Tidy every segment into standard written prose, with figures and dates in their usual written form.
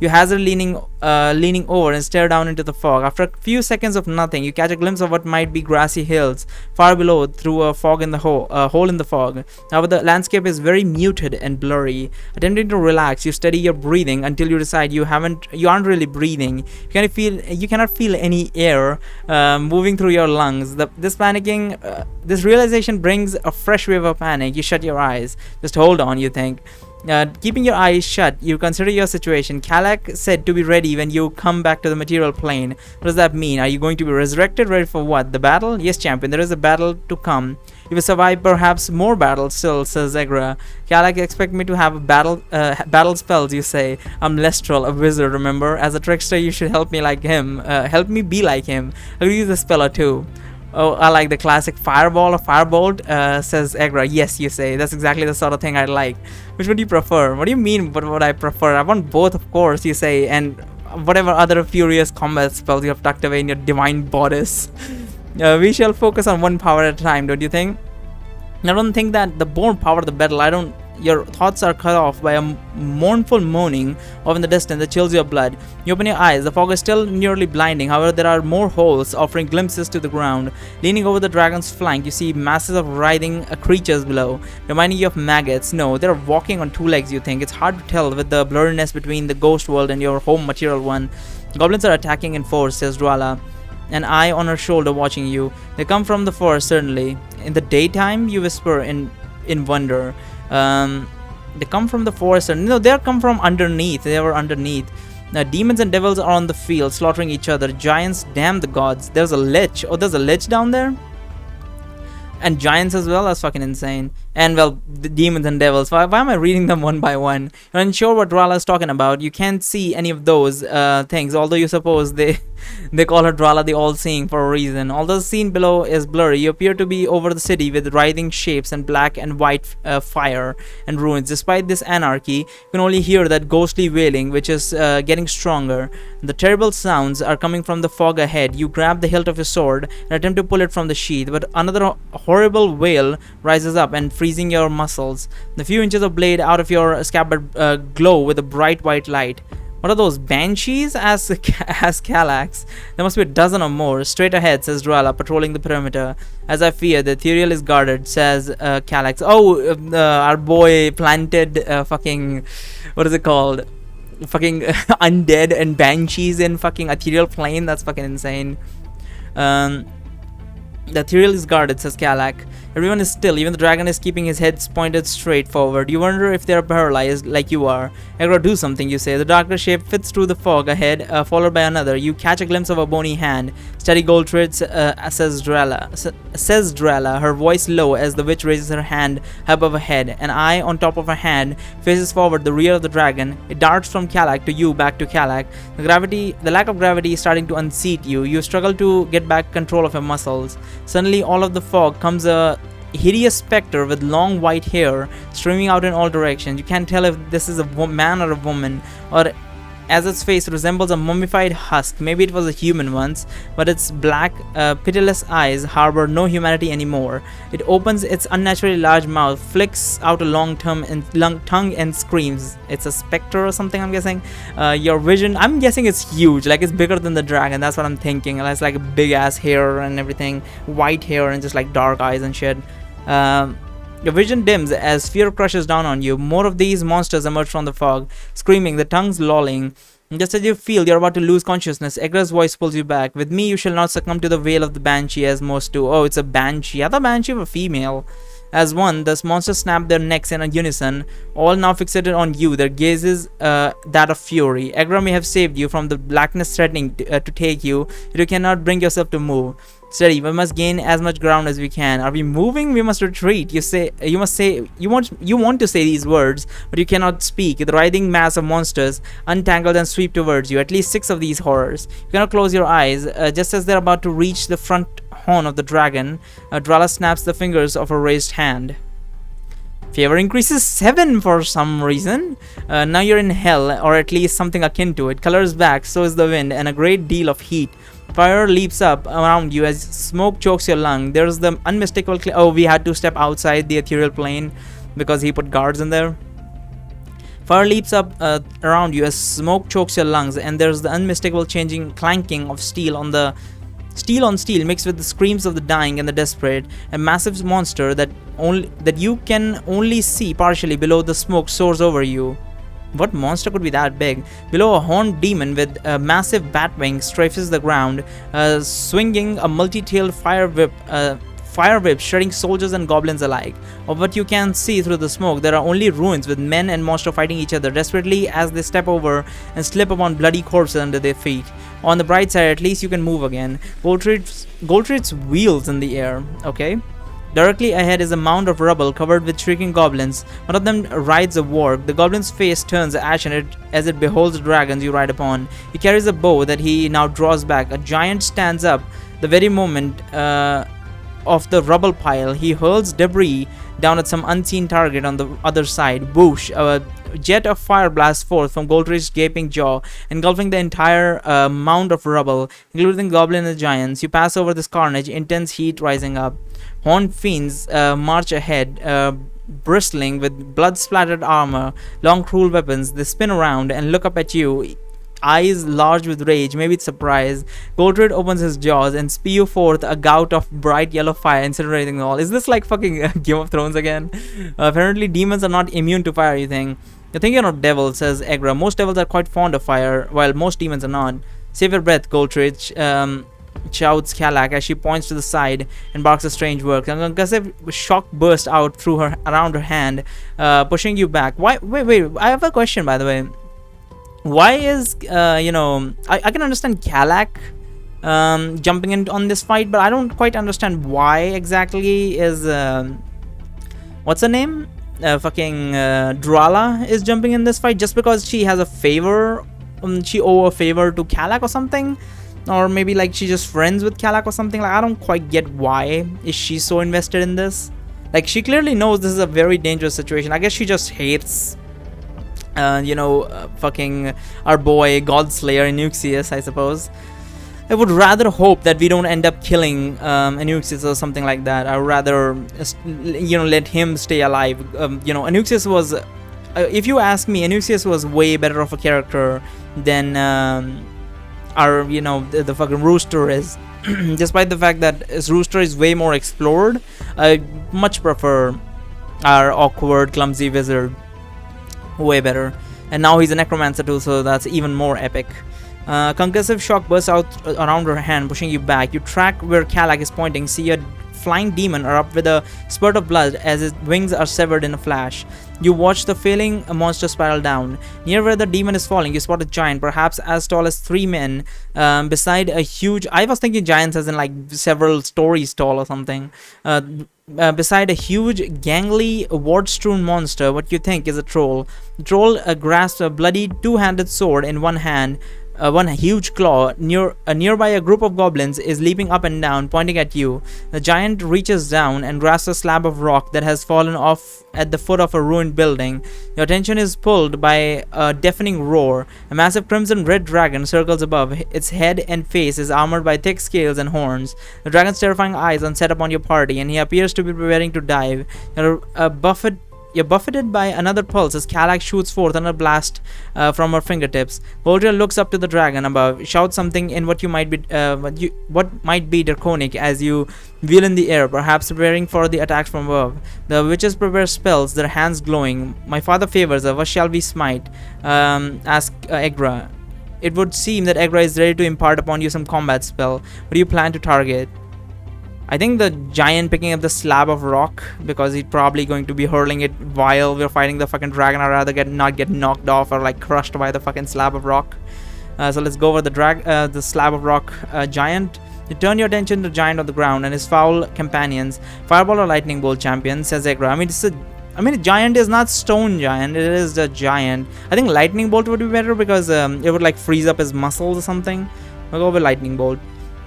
You hazard leaning over and stare down into the fog. After a few seconds of nothing, you catch a glimpse of what might be grassy hills far below through a hole in the fog. However, the landscape is very muted and blurry. Attempting to relax, you steady your breathing until you decide you aren't really breathing. You cannot feel any air moving through your lungs. This realization brings a fresh wave of panic. You shut your eyes. Just hold on, you think. Keeping your eyes shut, you consider your situation. Kalak said to be ready when you come back to the material plane. What does that mean? Are you going to be resurrected? Ready for what? The battle? Yes, champion, there is a battle to come. You will survive perhaps more battles still, says Egra. Kalak expect me to have battle spells, you say. I'm Lestral, a wizard, remember? As a trickster, you should help me like him. Help me be like him. I'll use a spell or two. Oh, I like the classic fireball or firebolt, says Egra. Yes, you say. That's exactly the sort of thing I like. Which would you prefer? What do you mean what would I prefer? I want both, of course, you say, and whatever other furious combat spells you have tucked away in your divine bodice. We shall focus on one power at a time, don't you think? I don't think that the more power the better. Your thoughts are cut off by a mournful moaning off in the distance that chills your blood. You open your eyes. The fog is still nearly blinding. However, there are more holes offering glimpses to the ground. Leaning over the dragon's flank, you see masses of writhing creatures below, reminding you of maggots. No, they're walking on two legs, you think. It's hard to tell with the blurriness between the ghost world and your home material one. Goblins are attacking in force, says Dwala, an eye on her shoulder watching you. They come from the forest, certainly. In the daytime, you whisper in wonder. They come from the forest. No, they come from underneath. They were underneath. Demons and devils are on the field, slaughtering each other. Giants, damn the gods. There's a lich. Oh, there's a lich down there? And giants as well? That's fucking insane. And, well, the demons and devils. Why am I reading them one by one? You're unsure what Drala is talking about. You can't see any of those things, although you suppose they call her Drala the All-Seeing for a reason. Although the scene below is blurry, you appear to be over the city with writhing shapes and black and white fire and ruins. Despite this anarchy, you can only hear that ghostly wailing, which is getting stronger. The terrible sounds are coming from the fog ahead. You grab the hilt of your sword and attempt to pull it from the sheath, but another horrible wail rises up and freezing your muscles. The few inches of blade out of your scabbard glow with a bright white light. What are those, banshees? Asks Kallax. There must be a dozen or more. Straight ahead, says Drala, patrolling the perimeter. As I fear, the ethereal is guarded, says Kallax. Oh, our boy planted fucking, what is it called? Fucking undead and banshees in fucking ethereal plane. That's fucking insane. The ethereal is guarded, says Kalak. Everyone is still. Even the dragon is keeping his head pointed straight forward. You wonder if they are paralyzed like you are. Egra, do something, you say. The darker shape fits through the fog ahead, followed by another. You catch a glimpse of a bony hand. Steady gold threads, says Drella, her voice low as the witch raises her hand above her head. An eye on top of her hand faces forward the rear of the dragon. It darts from Kalak to you, back to Kalak. The lack of gravity is starting to unseat you. You struggle to get back control of your muscles. Suddenly, all of the fog comes a hideous specter with long white hair streaming out in all directions. You can't tell if this is a man or a woman, or as its face resembles a mummified husk. Maybe it was a human once, but its black, pitiless eyes harbor no humanity anymore. It opens its unnaturally large mouth, flicks out a long tongue and screams. It's a specter or something, I'm guessing. Your vision, I'm guessing it's huge, like it's bigger than the dragon. That's what I'm thinking. It's like a big ass hair and everything, white hair and just like dark eyes and shit. Your vision dims as fear crushes down on you. More of these monsters emerge from the fog, screaming, the tongues lolling. Just as you feel you're about to lose consciousness, Egra's voice pulls you back. With me, you shall not succumb to the wail of the banshee as most do. Oh, it's a banshee. I thought banshee were female. As one, the monsters snap their necks in a unison, all now fixated on you, their gazes that of fury. Egra may have saved you from the blackness threatening to take you, yet you cannot bring yourself to move. Steady, we must gain as much ground as we can. Are we moving? We must retreat. You want to say these words, but you cannot speak. The writhing mass of monsters untangled and sweep towards you. At least 6 of these horrors. You cannot close your eyes. Just as they're about to reach the front horn of the dragon, Drala snaps the fingers of her raised hand. Favor increases 7 for some reason. Now you're in hell, or at least something akin to it. Color is back, so is the wind, and a great deal of heat. Fire leaps up around you as smoke chokes your lung. There's the unmistakable oh, we had to step outside the ethereal plane because he put guards in there. Fire leaps up around you as smoke chokes your lungs, and there's the unmistakable changing clanking of steel on steel mixed with the screams of the dying and the desperate. A massive monster that you can only see partially below the smoke soars over you. What monster could be that big? Below, a horned demon with a massive bat wing strafes the ground, swinging a multi-tailed fire whip, shredding soldiers and goblins alike. Of what you can see through the smoke, there are only ruins with men and monsters fighting each other desperately as they step over and slip upon bloody corpses under their feet. On the bright side, at least you can move again. Goldtread's wheels in the air. Okay. Directly ahead is a mound of rubble covered with shrieking goblins. One of them rides a warg. The goblin's face turns ashen as it beholds the dragons you ride upon. He carries a bow that he now draws back. A giant stands up the very moment of the rubble pile. He hurls debris down at some unseen target on the other side. Whoosh! A jet of fire blasts forth from Goldtread's gaping jaw, engulfing the entire mound of rubble, including the goblin and the giants. You pass over this carnage, intense heat rising up. Horned fiends march ahead, bristling with blood-splattered armor, long cruel weapons. They spin around and look up at you, eyes large with rage, maybe it's surprise. Goldtread opens his jaws and spew forth a gout of bright yellow fire, incinerating all. Is this like fucking Game of Thrones again? Apparently demons are not immune to fire, you think. You're thinking of devils, says Egra. Most devils are quite fond of fire, while most demons are not. Save your breath, Goldtread, shouts Kalak as she points to the side and barks a strange word. A concussive shock bursts out through her around her hand, pushing you back. Why? Wait. I have a question, by the way. Why is I can understand Kalak jumping in on this fight, but I don't quite understand why exactly is what's her name? Drala is jumping in this fight just because she has a favor. She owe a favor to Kalak or something. Or maybe like she's just friends with Kalak or something. Like I don't quite get why is she so invested in this. Like she clearly knows this is a very dangerous situation. I guess she just hates fucking our boy Godslayer Anuxius, I suppose. I would rather hope that we don't end up killing Anuxius or something like that. I would rather let him stay alive. Anuxius was if you ask me, Anuxius was way better of a character than the fucking Rooster is. Despite the fact that his Rooster is way more explored, I much prefer our awkward, clumsy wizard. Way better. And now he's a necromancer too, so that's even more epic. Concussive shock bursts out around her hand, pushing you back. You track where Kalak is pointing, see a flying demon erupt with a spurt of blood as his wings are severed in a flash. You watch the failing monster spiral down. Near where the demon is falling, you spot a giant, perhaps as tall as 3 men, beside a huge... I was thinking giants as in like several stories tall or something. Beside a huge, gangly, wart-strewn monster, what you think is a troll. The troll grasps a bloody 2-handed sword in one hand. One huge claw. Nearby, a group of goblins is leaping up and down, pointing at you. The giant reaches down and grasps a slab of rock that has fallen off at the foot of a ruined building. Your attention is pulled by a deafening roar. A massive crimson red dragon circles above. Its head and face is armored by thick scales and horns. The dragon's terrifying eyes are set upon your party, and he appears to be preparing to dive. You're buffeted by another pulse as Kalak shoots forth another blast from her fingertips. Goldriel looks up to the dragon above, shouts something in what might be draconic as you wheel in the air, perhaps preparing for the attacks from above. The witches prepare spells, their hands glowing. My father favors her. What shall we smite? Ask Egra. It would seem that Egra is ready to impart upon you some combat spell. What do you plan to target? I think the giant picking up the slab of rock, because he's probably going to be hurling it while we're fighting the fucking dragon. I'd rather not get knocked off or like crushed by the fucking slab of rock. So let's go over the slab of rock giant. You turn your attention to the giant on the ground and his foul companions. Fireball or lightning bolt, champion, says Egra. I mean, a giant is not stone giant. It is the giant. I think lightning bolt would be better because it would like freeze up his muscles or something. We'll go with lightning bolt.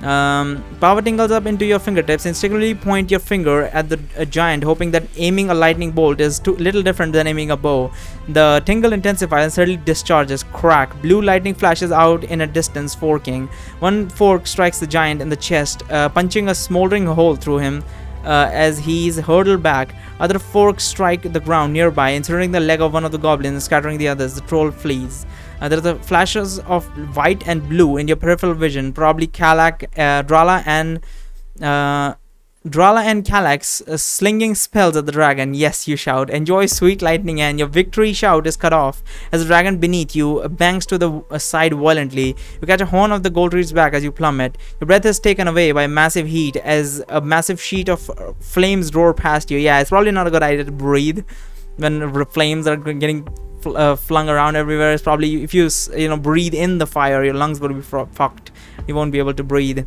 Power tingles up into your fingertips. Instinctively point your finger at the giant, hoping that aiming a lightning bolt is too little different than aiming a bow. The tingle intensifies and suddenly discharges. Crack. Blue lightning flashes out in a distance, forking. One fork strikes the giant in the chest, punching a smoldering hole through him. as he's hurtled back. Other forks strike the ground nearby, inserting the leg of one of the goblins and scattering the others. The troll flees. There are the flashes of white and blue in your peripheral vision, probably Kalak, Drala and Calax slinging spells at the dragon. Yes, you shout. Enjoy sweet lightning, and your victory shout is cut off as the dragon beneath you bangs to the side violently. You catch a horn of the Goldreed's back as you plummet. Your breath is taken away by massive heat as a massive sheet of flames roar past you. Yeah, it's probably not a good idea to breathe when flames are getting flung around everywhere. It's probably, if you breathe in the fire, your lungs will be fucked. You won't be able to breathe.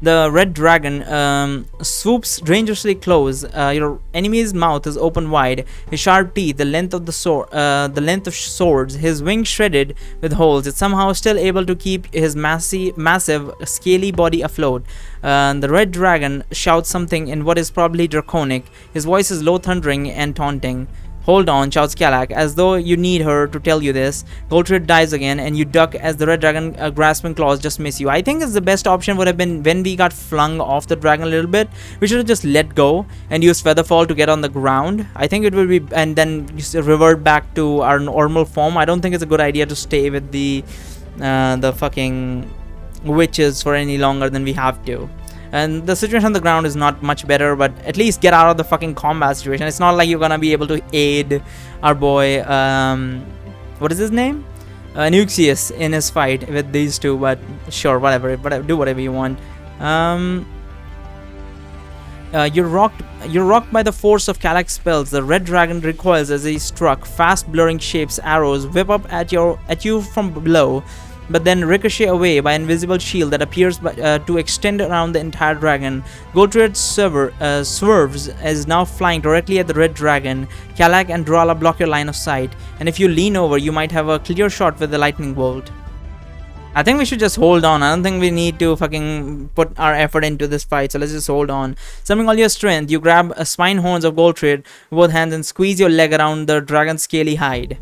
The red dragon swoops dangerously close. Your enemy's mouth is open wide, his sharp teeth the length of swords, his wings shredded with holes. It's somehow still able to keep his massive, scaly body afloat. The red dragon shouts something in what is probably draconic. His voice is low, thundering, and taunting. Hold on, shouts Kalak, as though you need her to tell you this. Goldred dives again, and you duck as the red dragon grasping claws just miss you. I think the best option would have been when we got flung off the dragon a little bit. We should have just let go and used Featherfall to get on the ground. I think it would be, and then just revert back to our normal form. I don't think it's a good idea to stay with the fucking witches for any longer than we have to. And the situation on the ground is not much better, but at least get out of the fucking combat situation. It's not like you're gonna be able to aid our boy, what is his name? Nuxius in his fight with these two, but sure, whatever, do whatever you want. You're rocked by the force of Kalak's spells. The red dragon recoils as he struck. Fast blurring shapes, arrows whip up at you from below, but then ricochet away by an invisible shield that appears to extend around the entire dragon. Goldred swerves as now flying directly at the red dragon. Kalak and Drala block your line of sight, and if you lean over, you might have a clear shot with the lightning bolt. I think we should just hold on. I don't think we need to fucking put our effort into this fight, so let's just hold on. Summoning all your strength, you grab spine horns of Goldred with both hands and squeeze your leg around the dragon's scaly hide.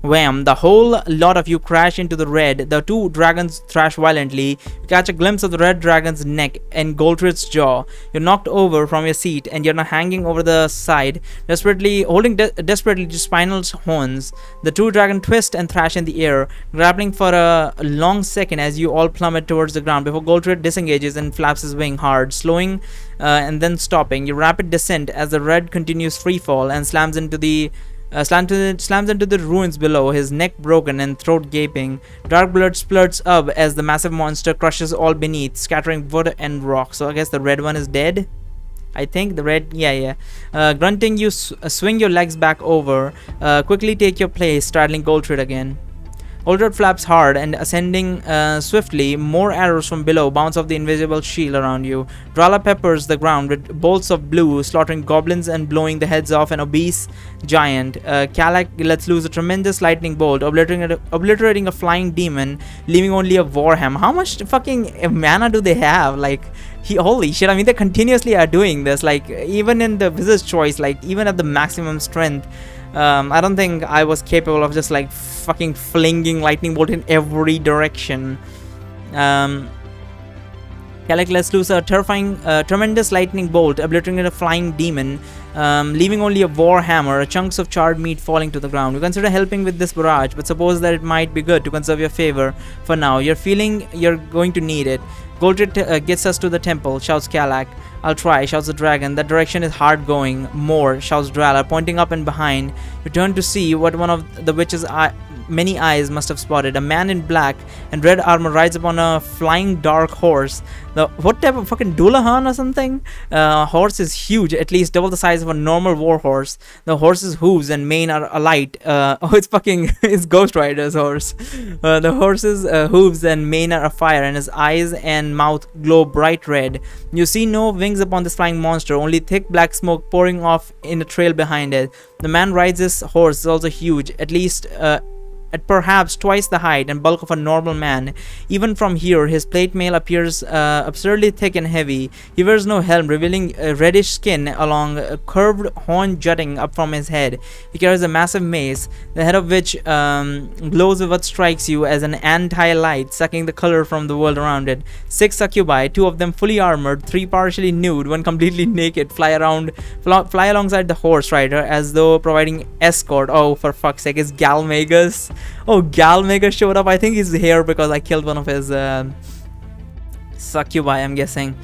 Wham! The whole lot of you crash into the red. The two dragons thrash violently. You catch a glimpse of the red dragon's neck and Goldred's jaw. You're knocked over from your seat and you're now hanging over the side, holding desperately to Spinal's horns. The two dragons twist and thrash in the air, grappling for a long second as you all plummet towards the ground before Goldred disengages and flaps his wing hard, slowing and then stopping. Your rapid descent as the red continues free fall and slams into the ruins below, his neck broken and throat gaping. Dark blood splurts up as the massive monster crushes all beneath, scattering wood and rock. So I guess the red one is dead. I think the red, yeah. Grunting, you swing your legs back over. Quickly take your place, straddling Goldred again. Goldred flaps hard and ascending swiftly. More arrows from below bounce off the invisible shield around you. Drala peppers the ground with bolts of blue, slaughtering goblins and blowing the heads off an obese giant. Kalak lets loose a tremendous lightning bolt, obliterating a flying demon, leaving only a warhammer. How much fucking mana do they have? Like, holy shit, I mean, they continuously are doing this. Like, even in the Wizard's Choice, like, even at the maximum strength, I don't think I was capable of just like fucking flinging lightning bolt in every direction. Kalak lets loose a terrifying, tremendous lightning bolt, obliterating a flying demon, leaving only a war hammer, chunks of charred meat falling to the ground. You consider helping with this barrage, but suppose that it might be good to conserve your favor for now. You're feeling you're going to need it. Goldred gets us to the temple, shouts Kalak. I'll try, shouts the dragon. That direction is hard going. More, shouts Drala, pointing up and behind. You turn to see what one of the witch's many eyes must have spotted. A man in black and red armor rides upon a flying dark horse. What type of fucking Dullahan or something? Horse is huge, at least double the size of a normal war horse. The horse's hooves and mane are alight. It's Ghost Rider's horse. The horse's hooves and mane are afire, and his eyes and mouth glow bright red. You see no wings upon this flying monster, only thick black smoke pouring off in a trail behind it. The man rides his horse is also huge, at least at perhaps twice the height and bulk of a normal man. Even from here, his plate mail appears absurdly thick and heavy. He wears no helm, revealing reddish skin along a curved horn jutting up from his head. He carries a massive mace, the head of which glows with what strikes you as an anti-light, sucking the color from the world around it. 6 succubi, 2 of them fully armored, 3 partially nude, 1 completely naked, fly alongside the horse rider as though providing escort. Oh, for fuck's sake, it's Galmagus. Oh, Galmagus showed up. I think he's here because I killed one of his succubi, I'm guessing.